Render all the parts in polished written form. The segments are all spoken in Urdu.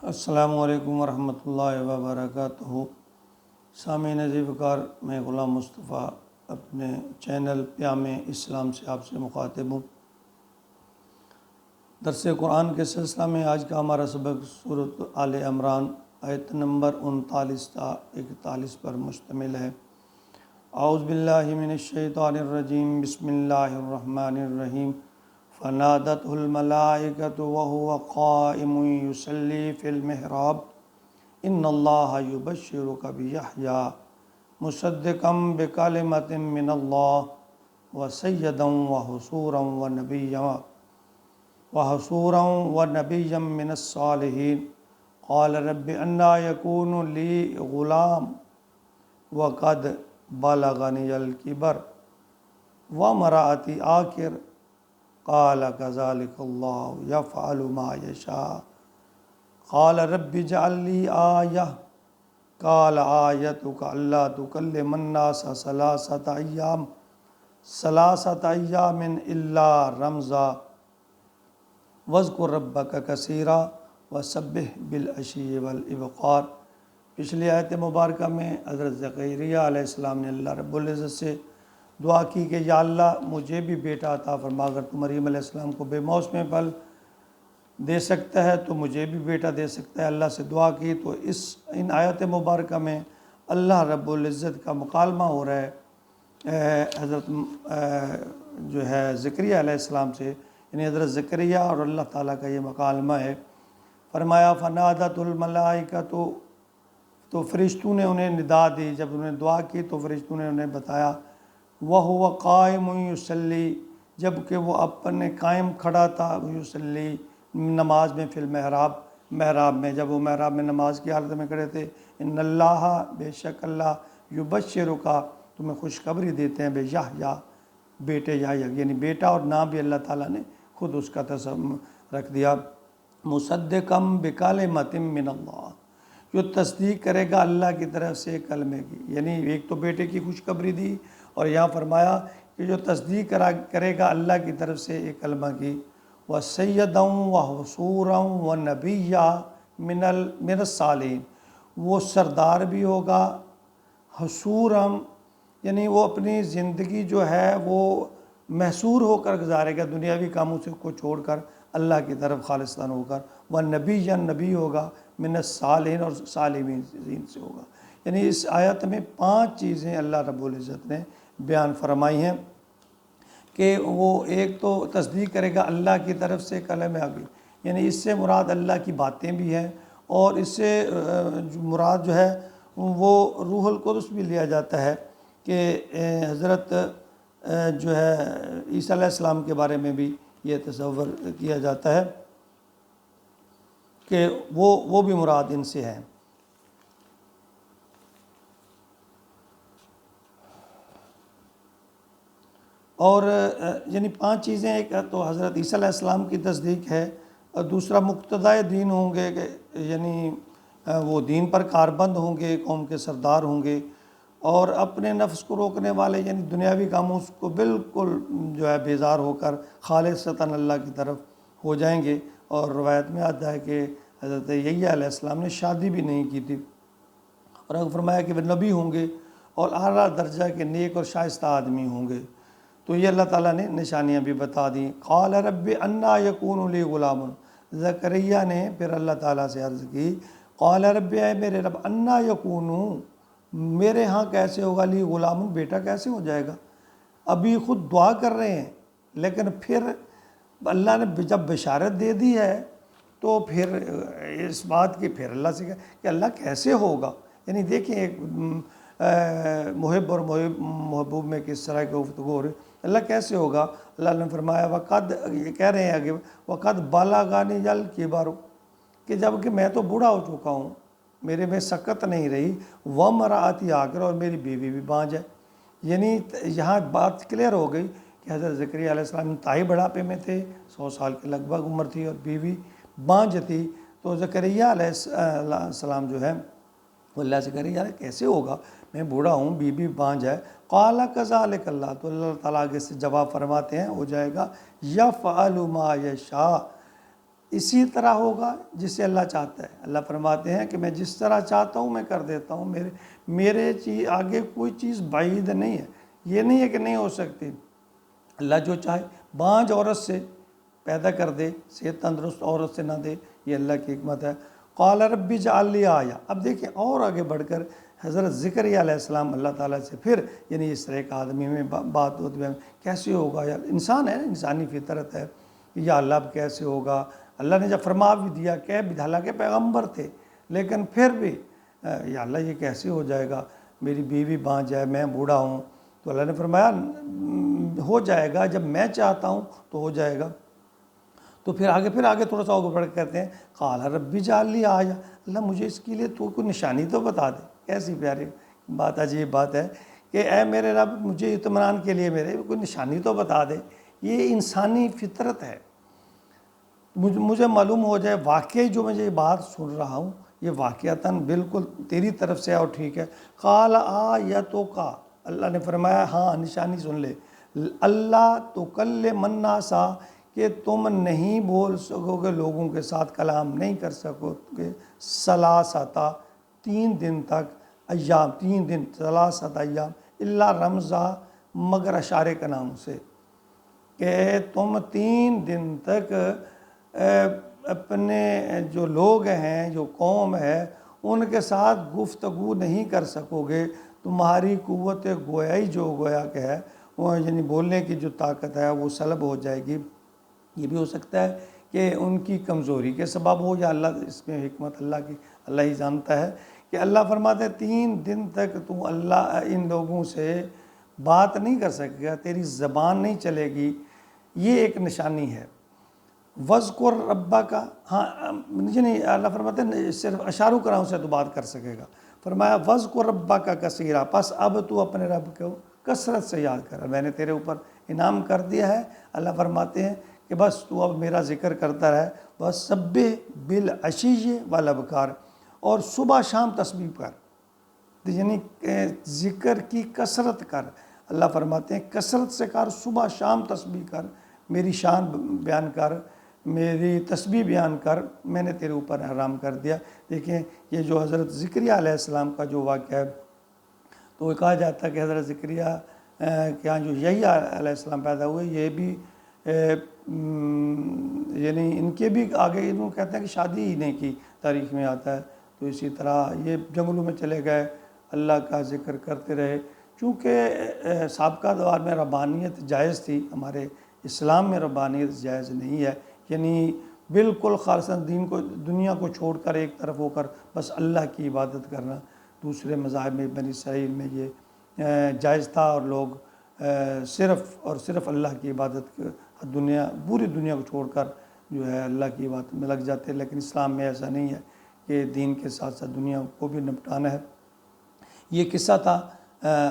السلام علیکم ورحمۃ اللہ وبرکاتہ۔ سامعین عزیز وقار، میں غلام مصطفیٰ اپنے چینل پیام اسلام سے آپ سے مخاطب ہوں۔ درس قرآن کے سلسلہ میں آج کا ہمارا سبق سورۃ آل عمران آیت نمبر 39 تا 41 پر مشتمل ہے۔ اعوذ باللہ من الشیطان الرجیم، بسم اللہ الرحمن الرحیم۔ فنادته الملائکۃ وهو قائم یصلی فی المحراب ان اللہ یبشرک بیحییٰ مصدقا بکلمۃ من اللہ وسیدا وحصورا ونبیا من الصالحین قال رب انا یکون لی غلام وقد بلغنی الکبر وامرأتی عاقر قال كذلك اللہ یفعل ما یشاء قال رب اجعل لی آیہ قال آیتک الا تکلم الناس ثلاثة ایام الا رمزا واذکر ربک کثیرا وسبح بالعشی والابکار۔ پچھلی آیت مبارکہ میں حضرت زکریا علیہ السلام نے اللہ رب العزت سے دعا کی کہ یا اللہ مجھے بھی بیٹا عطا فرما، اگر تو مریم علیہ السلام کو بے موسم پھل دے سکتا ہے تو مجھے بھی بیٹا دے سکتا ہے۔ اللہ سے دعا کی تو ان آیت مبارکہ میں اللہ رب العزت کا مکالمہ ہو رہا ہے حضرت جو ہے زکریا علیہ السلام سے، یعنی حضرت زکریا اور اللہ تعالیٰ کا یہ مکالمہ ہے۔ فرمایا فنادت الملائکہ، تو فرشتوں نے انہیں ندا دی، جب انہیں دعا کی تو فرشتوں نے انہیں بتایا وَهُوَ قَائِمٌ يُصَلِّي، جب کہ وہ اپنے قائم کھڑا تھا، یصلی نماز میں، فی المحراب محراب میں، جب وہ محراب میں نماز کی حالت میں کھڑے تھے۔ ان اللہ، بے شک اللہ، یبشرک، تمہیں خوشخبری دیتے ہیں، بیحییٰ، بیٹے یحییٰ، یعنی بیٹا، اور نام بھی اللہ تعالیٰ نے خود اس کا رکھ دیا۔ مصدقا بکلمۃ من اللہ، جو تصدیق کرے گا اللہ کی طرف سے کلمے کی، یعنی ایک تو بیٹے کی خوشخبری دی، اور یہاں فرمایا کہ جو تصدیق کرے گا اللہ کی طرف سے ایک کلمہ کی۔ وَسَيِّدًا وَحَصُورًا وَنَبِيًّا مِنَ الصَّالِحِينَ، وہ سردار بھی ہوگا، حصوراً یعنی وہ اپنی زندگی جو ہے وہ محصور ہو کر گزارے گا، دنیاوی کاموں سے کو چھوڑ کر اللہ کی طرف خالصتاً ہو کر۔ وَنَبِيًّا، نبی ہوگا، مِنَ الصَّالِحِينَ، اور صالحین سے ہوگا۔ یعنی اس آیت میں 5 چیزیں اللہ رب العزت نے بیان فرمائی ہیں کہ وہ ایک تو تصدیق کرے گا اللہ کی طرف سے کلمہ آگی، یعنی اس سے مراد اللہ کی باتیں بھی ہیں، اور اس سے مراد جو ہے وہ روح القدس بھی لیا جاتا ہے کہ حضرت جو ہے عیسیٰ علیہ السلام کے بارے میں بھی یہ تصور کیا جاتا ہے کہ وہ بھی مراد ان سے ہیں۔ اور یعنی 5 چیزیں، ایک تو حضرت عیسیٰ علیہ السلام کی تصدیق ہے، اور دوسرا مقتدائے دین ہوں گے، کہ یعنی وہ دین پر کاربند ہوں گے، قوم کے سردار ہوں گے، اور اپنے نفس کو روکنے والے، یعنی دنیاوی کاموں کو بالکل جو ہے بیزار ہو کر خالصتاً اللہ کی طرف ہو جائیں گے۔ اور روایت میں آتا ہے کہ حضرت یحییٰ علیہ السلام نے شادی بھی نہیں کی تھی، اور اگر فرمایا کہ وہ نبی ہوں گے اور اعلیٰ درجہ کے نیک اور شائستہ آدمی ہوں گے۔ تو یہ اللہ تعالیٰ نے نشانیاں بھی بتا دیں۔ قال رب انا یکون لی غلام، زکریا نے پھر اللہ تعالیٰ سے عرض کی، قال رب، اے میرے رب، انا یکون، میرے ہاں کیسے ہوگا، لی غلام، بیٹا کیسے ہو جائے گا۔ ابھی خود دعا کر رہے ہیں، لیکن پھر اللہ نے جب بشارت دے دی ہے تو پھر اس بات کی پھر اللہ سے کہ اللہ کیسے ہوگا۔ یعنی دیکھیں ایک محب اور محبوب میں کس طرح کی گفتگو ہو رہی، اللہ کیسے ہوگا۔ اللہ نے فرمایا وقد، یہ کہہ رہے ہیں آگے، وقد بلغنی الکبر، کہ جب کہ میں تو بوڑھا ہو چکا ہوں، میرے میں سکت نہیں رہی، وامرأتی عاقر، اور میری بیوی بھی بانجھ ہے۔ یعنی یہاں بات کلیئر ہو گئی کہ حضرت زکریا علیہ السلام انتہائی بڑھاپے میں تھے، 100 سال کے لگ بھگ عمر تھی، اور بیوی بانجھ تھی۔ تو زکریا علیہ السلام جو ہے وہ اللہ سے کہہ رہے یار کیسے ہوگا، میں بوڑھا ہوں، بیوی بانجھ ہے۔ قال کذالک اللہ، تو اللہ تعالیٰ آگے سے جواب فرماتے ہیں ہو جائے گا، یفعل ما یشاء، اسی طرح ہوگا جسے اللہ چاہتا ہے۔ اللہ فرماتے ہیں کہ میں جس طرح چاہتا ہوں میں کر دیتا ہوں، میرے چیز آگے کوئی چیز بعید نہیں ہے، یہ نہیں ہے کہ نہیں ہو سکتی۔ اللہ جو چاہے بانجھ عورت سے پیدا کر دے، صحت تندرست عورت سے نہ دے، یہ اللہ کی حکمت ہے۔ قال رب اجعل لی آیہ، اب دیکھیں اور آگے بڑھ کر حضرت زکریا علیہ السلام اللہ تعالیٰ سے پھر یعنی اس طرح کا آدمی میں بات ہوتی ہے، کیسے ہوگا یار، انسان ہے، انسانی فطرت ہے، یا اللہ اب کیسے ہوگا۔ اللہ نے جب فرما بھی دیا کہ حالانکہ پیغمبر تھے لیکن پھر بھی یا اللہ یہ کیسے ہو جائے گا، میری بیوی بانجھ ہے، میں بوڑھا ہوں۔ تو اللہ نے فرمایا ہو جائے گا، جب میں چاہتا ہوں تو ہو جائے گا۔ تو پھر آگے تھوڑا سا آگے بڑھ کے کہتے ہیں قال رب اجعل لی آیہ، اللہ مجھے اس کے لیے تو کوئی نشانی تو بتا دے۔ کیسی پیاری بات، عجیب بات ہے کہ اے میرے رب مجھے اطمینان کے لیے میرے کوئی نشانی تو بتا دے۔ یہ انسانی فطرت ہے، مجھے معلوم ہو جائے واقعی جو میں یہ بات سن رہا ہوں یہ واقعتاً بالکل تیری طرف سے اور ٹھیک ہے۔ قال آیتک، اللہ نے فرمایا ہاں نشانی سن لے، اللہ تکلم الناس، کہ تم نہیں بول سکو گے لوگوں کے ساتھ، کلام نہیں کر سکو گے، ثلاثۃ، 3 دن تک، ایام 3 دن، ثلاثۃ ایام، الا رمزا، مگر اشارے کا نام سے، کہ تم 3 دن تک اپنے جو لوگ ہیں، جو قوم ہے، ان کے ساتھ گفتگو نہیں کر سکو گے۔ تمہاری قوت گویائی جو گویا کہ ہے وہ یعنی بولنے کی جو طاقت ہے وہ سلب ہو جائے گی۔ یہ بھی ہو سکتا ہے کہ ان کی کمزوری کے سبب ہو، یا اللہ، اس میں حکمت اللہ کی اللہ ہی جانتا ہے، کہ اللہ فرماتے ہیں 3 دن تک تو اللہ ان لوگوں سے بات نہیں کر سکے گا، تیری زبان نہیں چلے گی، یہ ایک نشانی ہے۔ وَاذْكُرْ رَبَّكَ، ہاں نہیں، اللہ فرماتے ہیں صرف اشاروں کراؤں سے تو بات کر سکے گا۔ فرمایا وَاذْكُرْ رَبَّكَ كَثِيرًا، پس اب تو اپنے رب کو کثرت سے یاد کر، میں نے تیرے اوپر انعام کر دیا ہے۔ اللہ فرماتے ہیں کہ بس تو اب میرا ذکر کرتا رہے، وَسَبِّحْ بِالْعَشِيِّ وَالْإِبْكَارِ، اور صبح شام تسبیح کر، یعنی ذکر کی کثرت کر۔ اللہ فرماتے ہیں کثرت سے کر، صبح شام تسبیح کر، میری شان بیان کر، میری تسبیح بیان کر، میں نے تیرے اوپر حرام کر دیا۔ دیکھیں یہ جو حضرت زکریا علیہ السلام کا جو واقعہ ہے، تو وہ کہا جاتا ہے کہ حضرت زکریا کے ہاں جو یحییٰ علیہ السلام پیدا ہوئے، یہ بھی یعنی ان کے بھی آگے انہوں کہتے ہیں کہ شادی ہی نہیں کی، تاریخ میں آتا ہے۔ تو اسی طرح یہ جنگلوں میں چلے گئے، اللہ کا ذکر کرتے رہے، چونکہ سابقہ دور میں ربانیت جائز تھی، ہمارے اسلام میں ربانیت جائز نہیں ہے، یعنی بالکل خالصاً دین کو، دنیا کو چھوڑ کر ایک طرف ہو کر بس اللہ کی عبادت کرنا۔ دوسرے مذاہب میں بنی اسرائیل میں یہ جائز تھا، اور لوگ صرف اور صرف اللہ کی عبادت، پوری دنیا کو چھوڑ کر جو ہے اللہ کی عبادت میں لگ جاتے، لیکن اسلام میں ایسا نہیں ہے کہ دین کے ساتھ ساتھ دنیا کو بھی نپٹانا ہے۔ یہ قصہ تھا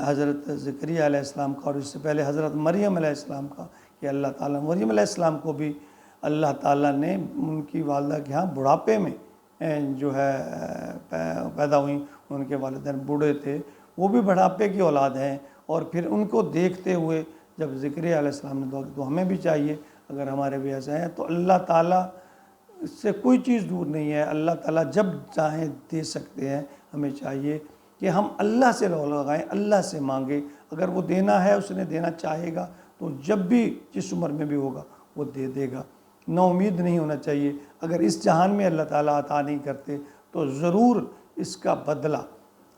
حضرت زکریا علیہ السلام کا، اور اس سے پہلے حضرت مریم علیہ السلام کا، کہ اللہ تعالیٰ مریم علیہ السلام کو بھی اللہ تعالیٰ نے ان کی والدہ کے ہاں بڑھاپے میں جو ہے پیدا ہوئیں، ان کے والدین بوڑھے تھے، وہ بھی بڑھاپے کی اولاد ہیں، اور پھر ان کو دیکھتے ہوئے جب زکریا علیہ السلام نے دعا کی، تو ہمیں بھی چاہیے اگر ہمارے بھی ایسے ہیں تو اللہ تعالیٰ سے کوئی چیز دور نہیں ہے، اللہ تعالیٰ جب چاہیں دے سکتے ہیں، ہمیں چاہیے کہ ہم اللہ سے لو لگائیں، اللہ سے مانگیں، اگر وہ دینا ہے، اس نے دینا چاہے گا تو جب بھی جس عمر میں بھی ہوگا وہ دے دے گا۔ نا امید نہیں ہونا چاہیے، اگر اس جہان میں اللہ تعالیٰ عطا نہیں کرتے تو ضرور اس کا بدلہ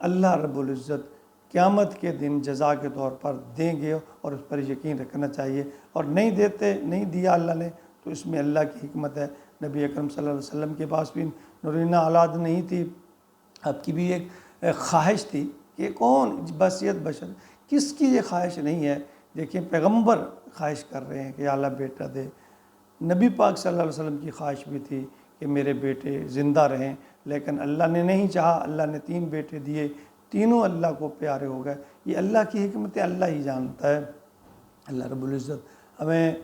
اللہ رب العزت قیامت کے دن جزا کے طور پر دیں گے، اور اس پر یقین رکھنا چاہیے۔ اور نہیں دیا اللہ نے تو اس میں اللہ کی حکمت ہے۔ نبی اکرم صلی اللہ علیہ وسلم کے پاس بھی نورینہ اولاد نہیں تھی، آپ کی بھی ایک خواہش تھی کہ کون بصیت بشر، کس کی یہ خواہش نہیں ہے؟ دیکھیں پیغمبر خواہش کر رہے ہیں کہ یا اللہ بیٹا دے، نبی پاک صلی اللہ علیہ وسلم کی خواہش بھی تھی کہ میرے بیٹے زندہ رہیں، لیکن اللہ نے نہیں چاہا، اللہ نے 3 بیٹے دیے، تینوں اللہ کو پیارے ہو گئے۔ یہ اللہ کی حکمت اللہ ہی جانتا ہے۔ اللہ رب العزت ہمیں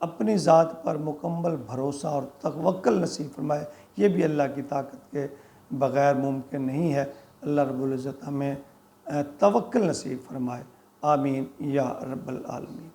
اپنی ذات پر مکمل بھروسہ اور توکل نصیب فرمائے، یہ بھی اللہ کی طاقت کے بغیر ممکن نہیں ہے۔ اللہ رب العزت ہمیں توکل نصیب فرمائے، آمین یا رب العالمین۔